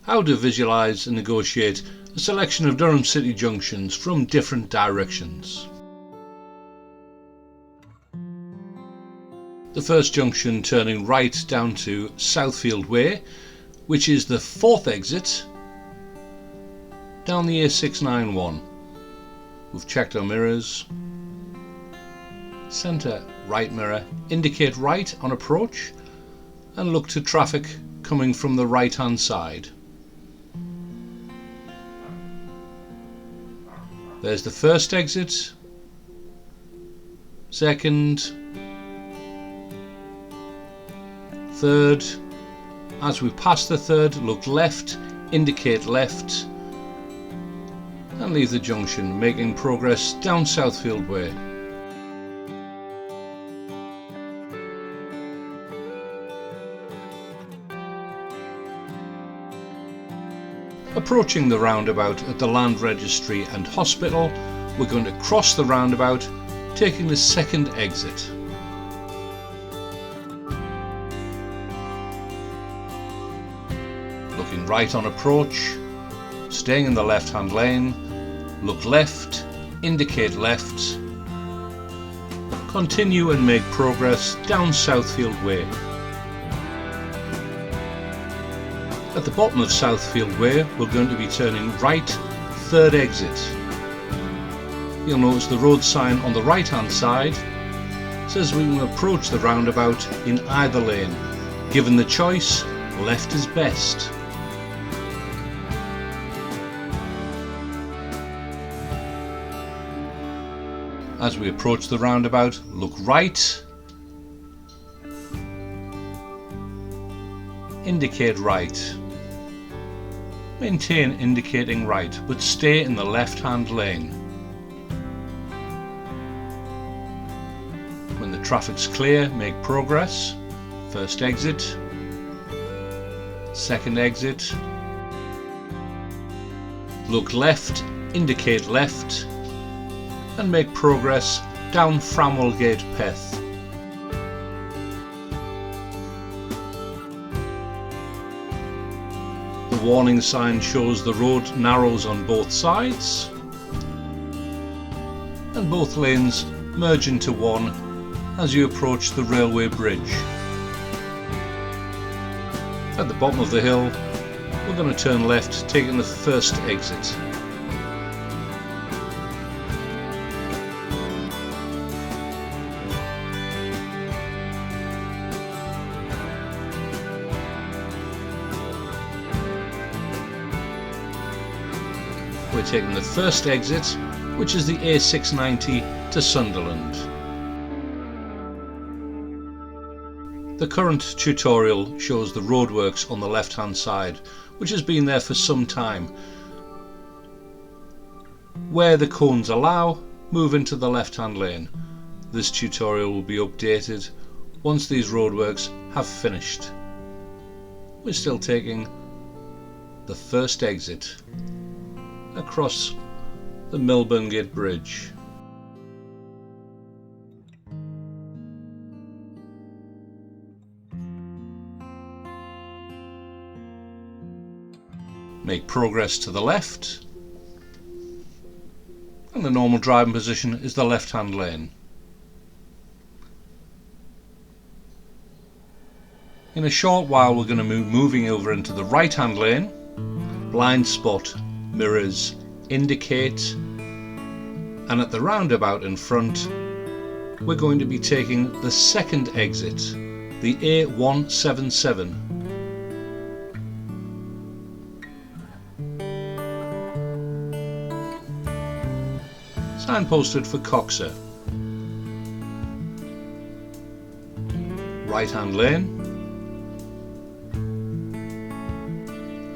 how to visualise and negotiate a selection of Durham City junctions from different directions. The first junction turning right down to Southfield Way, which is the fourth exit down the A691. We've checked our mirrors. Centre right mirror, indicate right on approach and look to traffic coming from the right hand side. There's the first exit, second, third. As we pass the third, look left, indicate left and leave the junction, making progress down Southfield Way. Approaching the roundabout at the Land Registry and Hospital, we're going to cross the roundabout, taking the second exit. Looking right on approach, staying in the left-hand lane, look left, indicate left, continue and make progress down Southfield Way. At the bottom of Southfield Way, we're going to be turning right, third exit. You'll notice the road sign on the right hand side says we can approach the roundabout in either lane. Given the choice, left is best. As we approach the roundabout, look right, indicate right. Maintain indicating right, but stay in the left-hand lane. When the traffic's clear, make progress. First exit, second exit. Look left, indicate left, and make progress down Milburngate Bridge. The warning sign shows the road narrows on both sides and both lanes merge into one as you approach the railway bridge. At the bottom of the hill, we're going to turn left, taking the first exit. We're taking the first exit, which is the A690 to Sunderland. The current tutorial shows the roadworks on the left hand side, which has been there for some time. Where the cones allow, move into the left hand lane. This tutorial will be updated once these roadworks have finished. We're still taking the first exit across the Milburngate Bridge. Make progress to the left, and the normal driving position is the left-hand lane. In a short while we're going to be moving over into the right-hand lane. Blind spot, mirrors, indicate, and at the roundabout in front we're going to be taking the second exit, the A177. Signposted for Coxer. Right hand lane.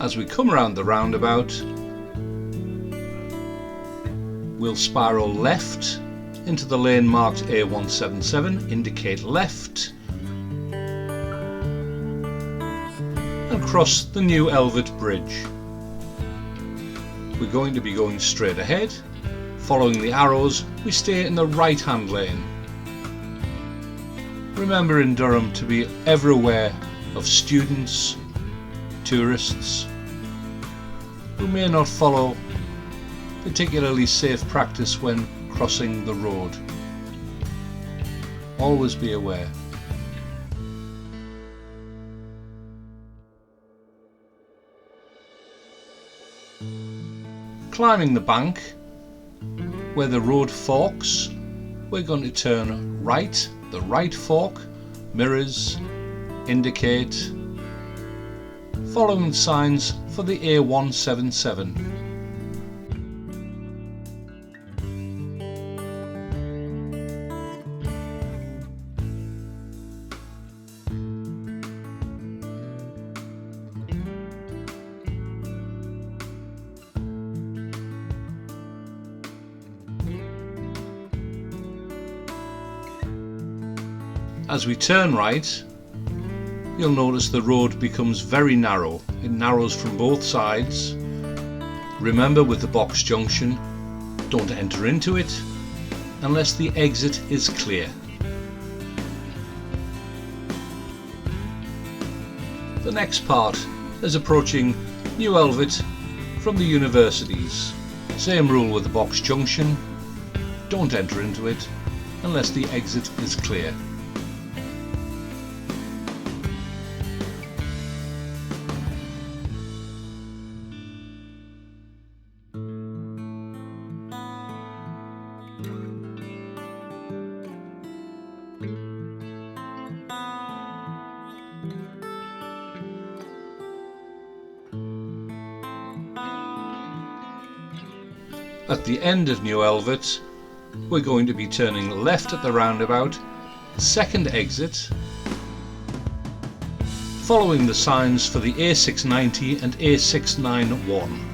As we come around the roundabout, we'll spiral left into the lane marked A177, indicate left, and cross the new Elvert Bridge. We're going to be going straight ahead. Following the arrows, we stay in the right hand lane. Remember in Durham to be ever aware of students, tourists who may not follow particularly safe practice when crossing the road. Always be aware. Climbing the bank, where the road forks, we're going to turn right, the right fork, mirrors, indicate, following signs for the A177. As we turn right, you'll notice the road becomes very narrow. It narrows from both sides. Remember, with the box junction, don't enter into it unless the exit is clear. The next part is approaching New Elvet from the universities. Same rule with the box junction, don't enter into it unless the exit is clear. At the end of New Elvet, we're going to be turning left at the roundabout, second exit, following the signs for the A690 and A691.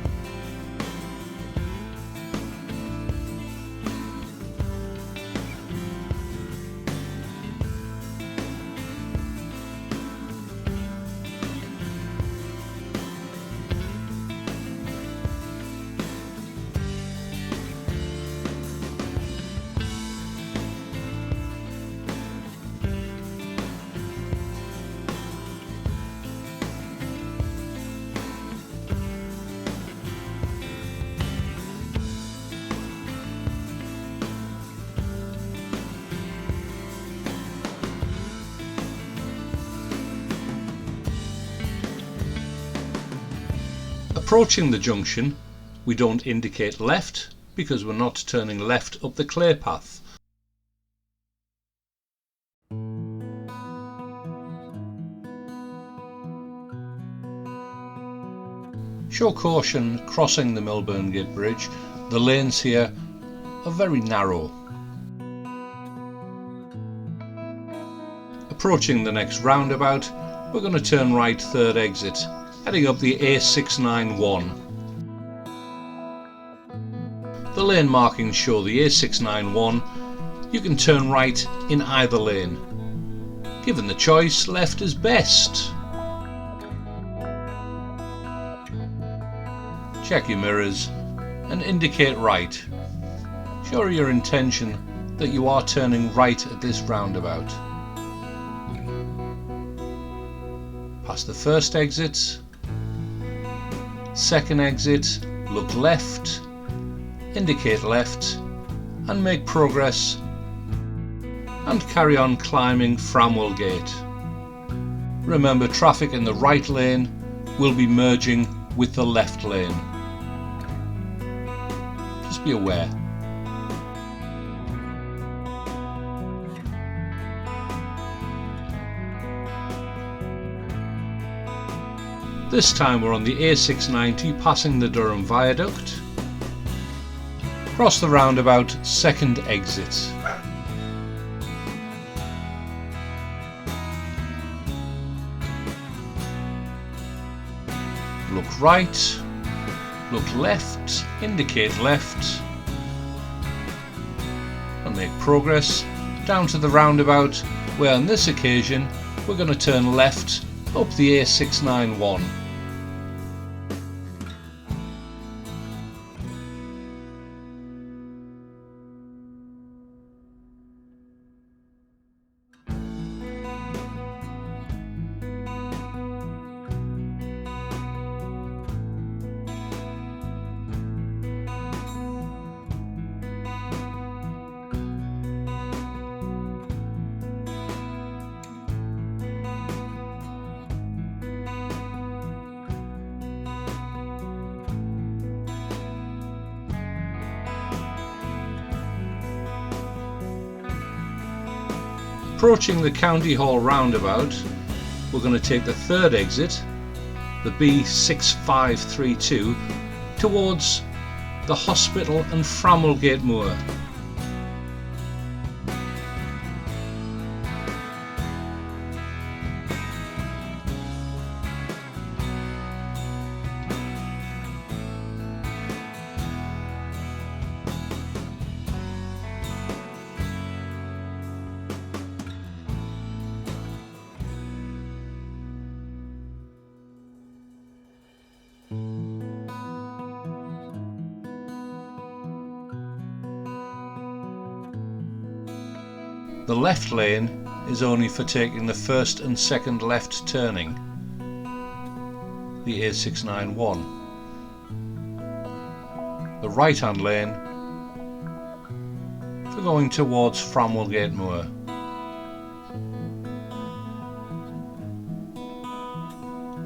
Approaching the junction, we don't indicate left because we're not turning left up the clear path. Show caution crossing the Milburngate Bridge. The lanes here are very narrow. Approaching the next roundabout, we're going to turn right, third exit, heading up the A691. The lane markings show the A691. You can turn right in either lane. Given the choice, left is best. Check your mirrors and indicate right. Show your intention that you are turning right at this roundabout. Past the first exit, second exit, look left, indicate left and make progress and carry on climbing Framwell Gate. Remember, traffic in the right lane will be merging with the left lane. Just be aware. This time we're on the A690 passing the Durham Viaduct. Cross the roundabout, second exit. Look right, look left, indicate left and make progress down to the roundabout where on this occasion we're going to turn left up the A691. Approaching the County Hall roundabout, we're going to take the third exit, the B6532, towards the hospital and Framwellgate Moor. The left lane is only for taking the first and second left turning, the A691. The right hand lane for going towards Framwellgate Moor.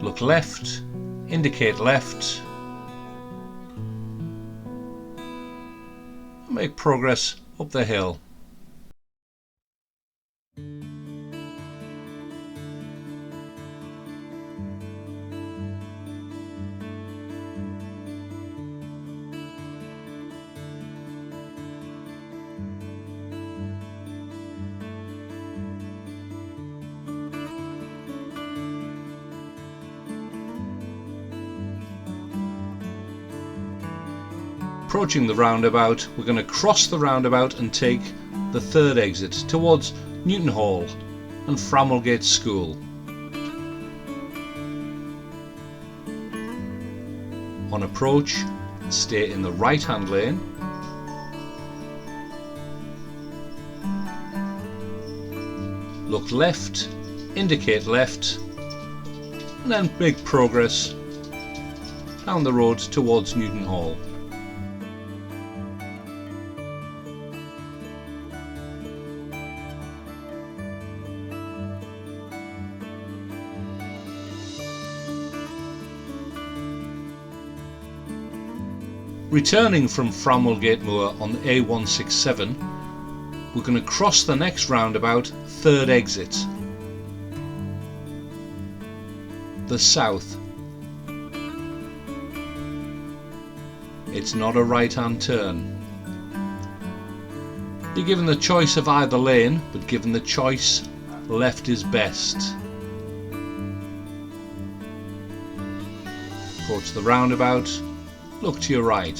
Look left, indicate left, and make progress up the hill. Approaching the roundabout, we're going to cross the roundabout and take the third exit towards Newton Hall and Framwellgate School. On approach, stay in the right hand lane. Look left, indicate left, and then make progress down the road towards Newton Hall. Returning from Framwellgate Moor on the A167, we're going to cross the next roundabout, third exit, the south. It's not a right hand turn. You're given the choice of either lane, but given the choice, left is best. Approach the roundabout. Look to your right.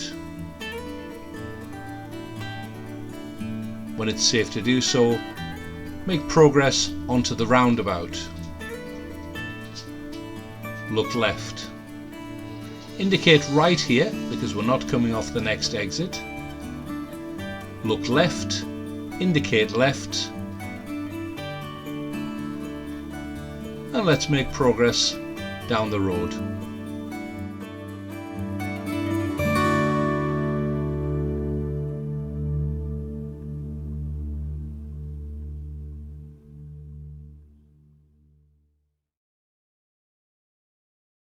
When it's safe to do so, make progress onto the roundabout. Look left. Indicate right here because we're not coming off the next exit. Look left, indicate left, and let's make progress down the road.